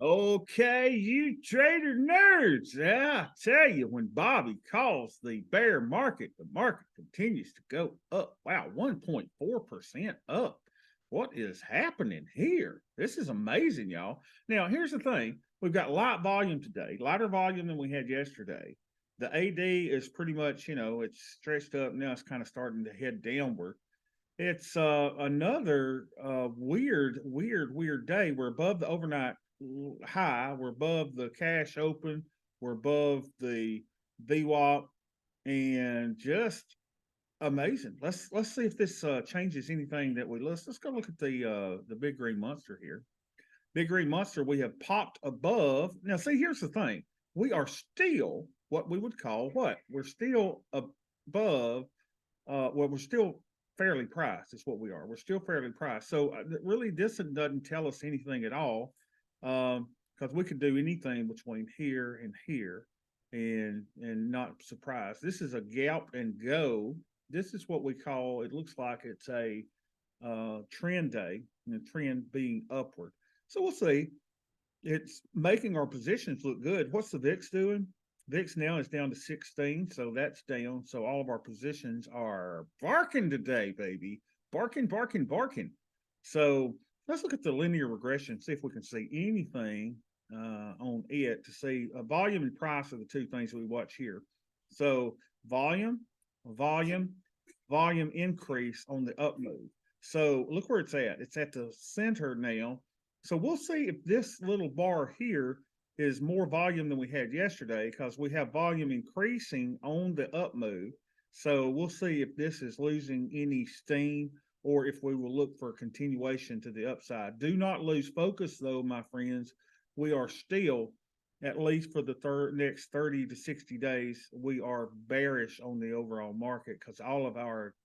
Okay, you trader nerds. Yeah, I tell you, when Bobby calls the bear market, the market continues to go up. Wow, 1.4% up. What is happening here? This is amazing, y'all. Now, here's the thing, we've got light volume today, lighter volume than we had yesterday. The AD is pretty much, it's stretched up. Now it's kind of starting to head downward. It's another weird day. We're above the overnight high. We're above the cash open. We're above the VWAP, and just amazing. Let's see if this changes anything that we let's go look at the big green monster here. Big green monster. We have popped above. Now, see, here's the thing. We are still what we would call what? We're still above well, we're still fairly priced. Is what we are. We're still fairly priced. So really, this doesn't tell us anything at all, because we could do anything between here and here, and not surprise. This is a gap and go. This is what we call. It looks like it's a trend day, and the trend being upward. So we'll see. It's making our positions look good. What's the VIX doing? VIX now is down to 16, so that's down. So all of our positions are barking today, baby. Barking, barking, barking. So let's look at the linear regression, see if we can see anything on it to see volume and price are the two things we watch here. So volume, volume, volume increase on the up move. So look where it's at. It's at the center now. So we'll see if this little bar here is more volume than we had yesterday, because we have volume increasing on the up move. So we'll see if this is losing any steam, or if we will look for a continuation to the upside. Do not lose focus, though, my friends. We are still, at least for the next 30 to 60 days, we are bearish on the overall market, because all of our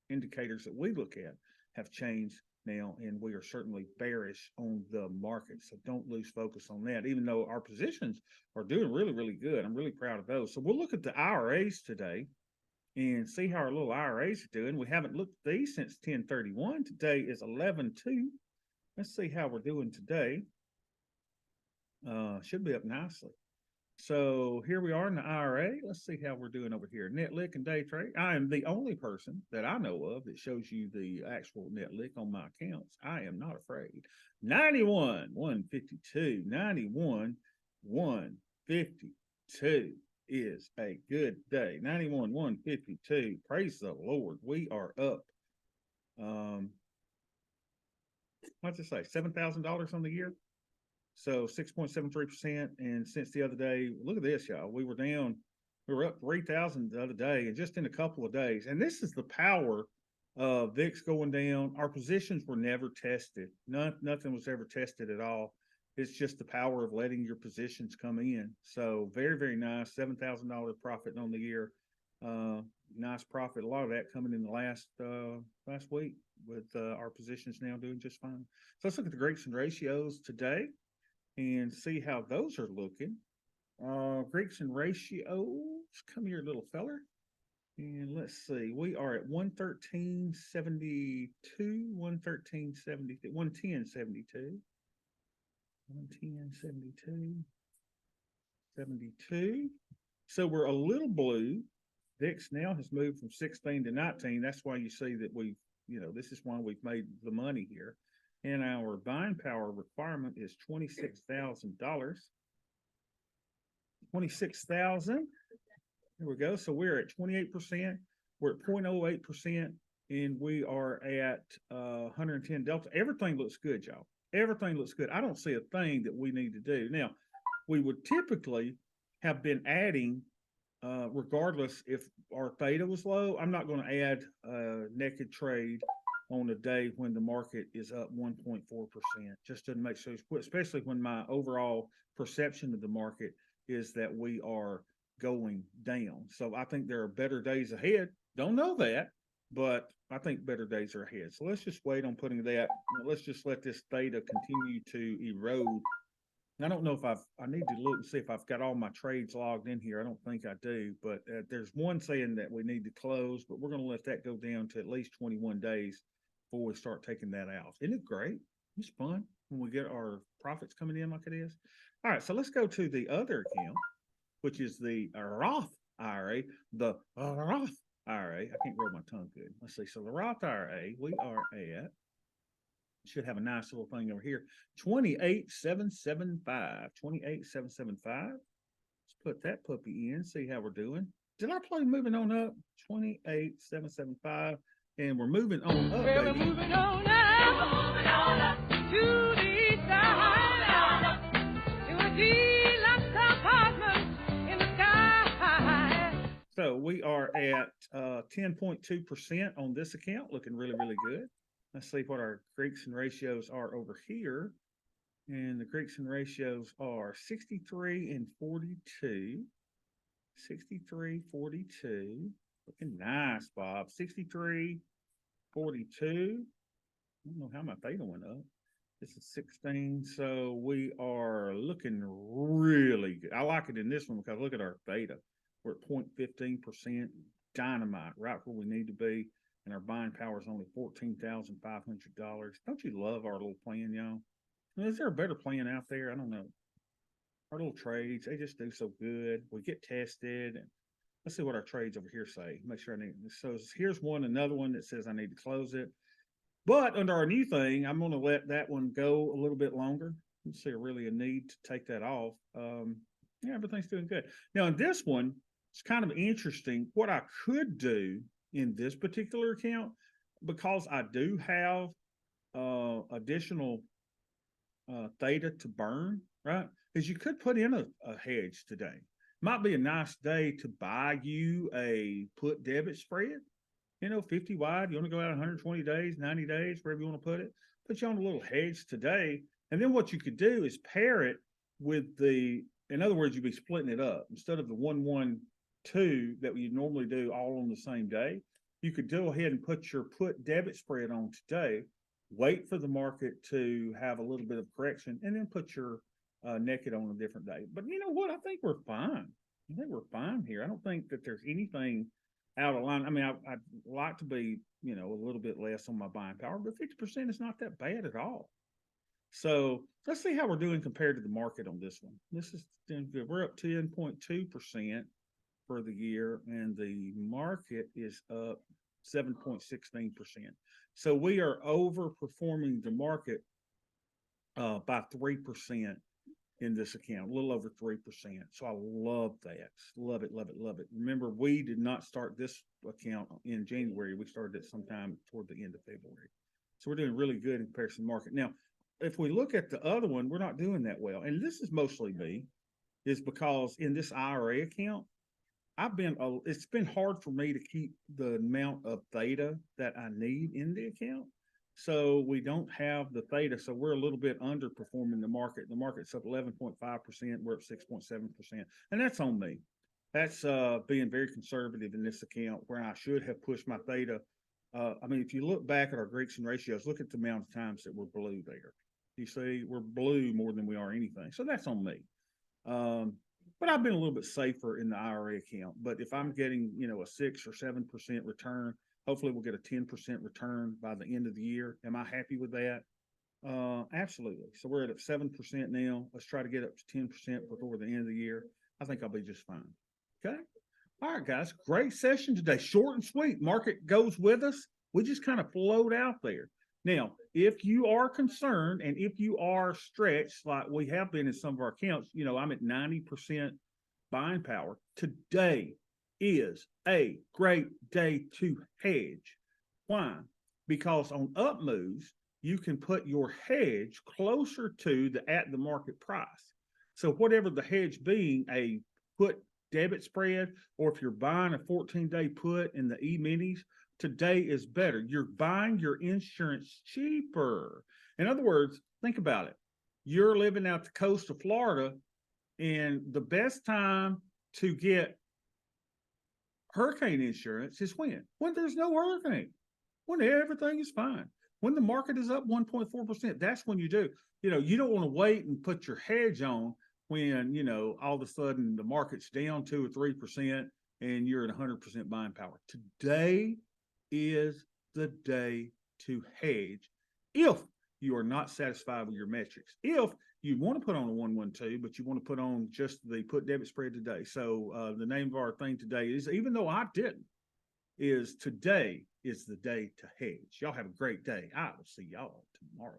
indicators that we look at have changed now, and we are certainly bearish on the market. So don't lose focus on that, even though our positions are doing really, really good. I'm really proud of those. So we'll look at the IRAs today and see how our little IRAs are doing. We haven't looked at these since 10/31. Today is 11/2. Let's see how we're doing today. Should be up nicely. So here we are in the IRA. Let's see how we're doing over here. Net lick and day trade. I am the only person that I know of that shows you the actual net lick on my accounts. I am not afraid. 91, 152, 91, 152 is a good day. 91, 152. Praise the Lord. We are up. What's it say? $7,000 on the year. So 6.73%. And since the other day, look at this, y'all. We were up 3,000 the other day, and just in a couple of days. And this is the power of VIX going down. Our positions were never tested. Nothing was ever tested at all. It's just the power of letting your positions come in. So very, very nice. $7,000 profit on the year. Nice profit. A lot of that coming in the last week, with our positions now doing just fine. So let's look at the Greeks and ratios today and see how those are looking. Greeks and ratios, come here, little feller. And let's see, we are at 113.72, 113.70, 110.72, 110.72, 72. So we're a little blue. VIX now has moved from 16 to 19. That's why you see that this is why we've made the money here. And our buying power requirement is $26,000. 26,000. Here we go. So we're at 28%. We're at 0.08%, and we are at 110 delta. Everything looks good, y'all. Everything looks good. I don't see a thing that we need to do. Now, we would typically have been adding, regardless if our theta was low. I'm not going to add naked trade on a day when the market is up 1.4%. Just doesn't make sense, especially when my overall perception of the market is that we are going down. So I think there are better days ahead. Don't know that, but I think better days are ahead. So let's just wait on putting that. Let's just let this theta continue to erode. I don't know if I need to look and see if I've got all my trades logged in here. I don't think I do, but there's one saying that we need to close, but we're going to let that go down to at least 21 days before we start taking that out. Isn't it great? It's fun. when we get our profits coming in like it is. All right, so let's go to the other account, which is the Roth IRA, the Roth IRA. I can't roll my tongue good. Let's see. So the Roth IRA, we are at, should have a nice little thing over here, 28,775. 28,775. Let's put that puppy in, see how we're doing. Did I play moving on up? 28,775. And we're moving on up, baby. We're moving on up to the side, to a deluxe apartment in the sky. So we are at 10.2% on this account, looking really, really good. Let's see what our Greeks and ratios are over here. And the Greeks and ratios are 63 and 42. 63, 42. Looking nice, Bob. 63, 42. I don't know how my theta went up. This is 16. So we are looking really good. I like it in this one because look at our theta. We're at 0.15%. Dynamite, right where we need to be. And our buying power is only $14,500. Don't you love our little plan, y'all? I mean, is there a better plan out there? I don't know. Our little trades, they just do so good. We get tested. And let's see what our trades over here say. Make sure I need. So here's another one that says I need to close it. But under our new thing, I'm going to let that one go a little bit longer. Let's see really a need to take that off. Yeah, everything's doing good. Now in this one, it's kind of interesting. What I could do in this particular account, because I do have additional theta to burn, right? Is you could put in a hedge today. Might be a nice day to buy you a put debit spread, 50 wide. You want to go out 120 days, 90 days, wherever you want to put it. Put you on a little hedge today. And then what you could do is pair it with in other words, you'd be splitting it up. Instead of the 1-1-2 that you normally do all on the same day, you could go ahead and put your put debit spread on today, wait for the market to have a little bit of correction, and then put your naked on a different day. But you know what? I think we're fine. I think we're fine here. I don't think that there's anything out of line. I mean, I'd like to be, a little bit less on my buying power, but 50% is not that bad at all. So let's see how we're doing compared to the market on this one. This is doing good. We're up 10.2% for the year, and the market is up 7.16%. So we are overperforming the market by 3% in this account, a little over 3%. So I love that. Love it, love it, love it. Remember, we did not start this account in January. We started it sometime toward the end of February. So we're doing really good in comparison to the market. Now, if we look at the other one, we're not doing that well. And this is mostly me, is because in this IRA account, it's been hard for me to keep the amount of theta that I need in the account. So we don't have the theta. So we're a little bit underperforming the market. The market's up 11.5%. We're up 6.7%. And that's on me. That's being very conservative in this account where I should have pushed my theta. I mean, if you look back at our Greeks and ratios, look at the amount of times that we're blue there. You see, we're blue more than we are anything. So that's on me. But I've been a little bit safer in the IRA account. But if I'm getting, a 6 or 7% return, hopefully we'll get a 10% return by the end of the year. Am I happy with that? Absolutely. So we're at 7% now. Let's try to get up to 10% before the end of the year. I think I'll be just fine. Okay. All right, guys. Great session today. Short and sweet. Market goes with us. We just kind of float out there. Now, if you are concerned and if you are stretched like we have been in some of our accounts, I'm at 90% buying power. Today is a great day to hedge. Why? Because on up moves, you can put your hedge closer to the at the market price. So whatever the hedge being, a put debit spread, or if you're buying a 14-day put in the E-minis, today is better. You're buying your insurance cheaper. In other words, think about it. You're living out the coast of Florida, and the best time to get hurricane insurance is when there's no hurricane, when everything is fine, when the market is up 1.4%. That's when you do. You don't want to wait and put your hedge on when, all of a sudden the market's down 2 or 3% and you're at 100% buying power. Today is the day to hedge if you are not satisfied with your metrics. If you want to put on a 112, but you want to put on just the put debit spread today. So the name of our thing today is, even though I didn't, is today is the day to hedge. Y'all have a great day. I will see y'all tomorrow.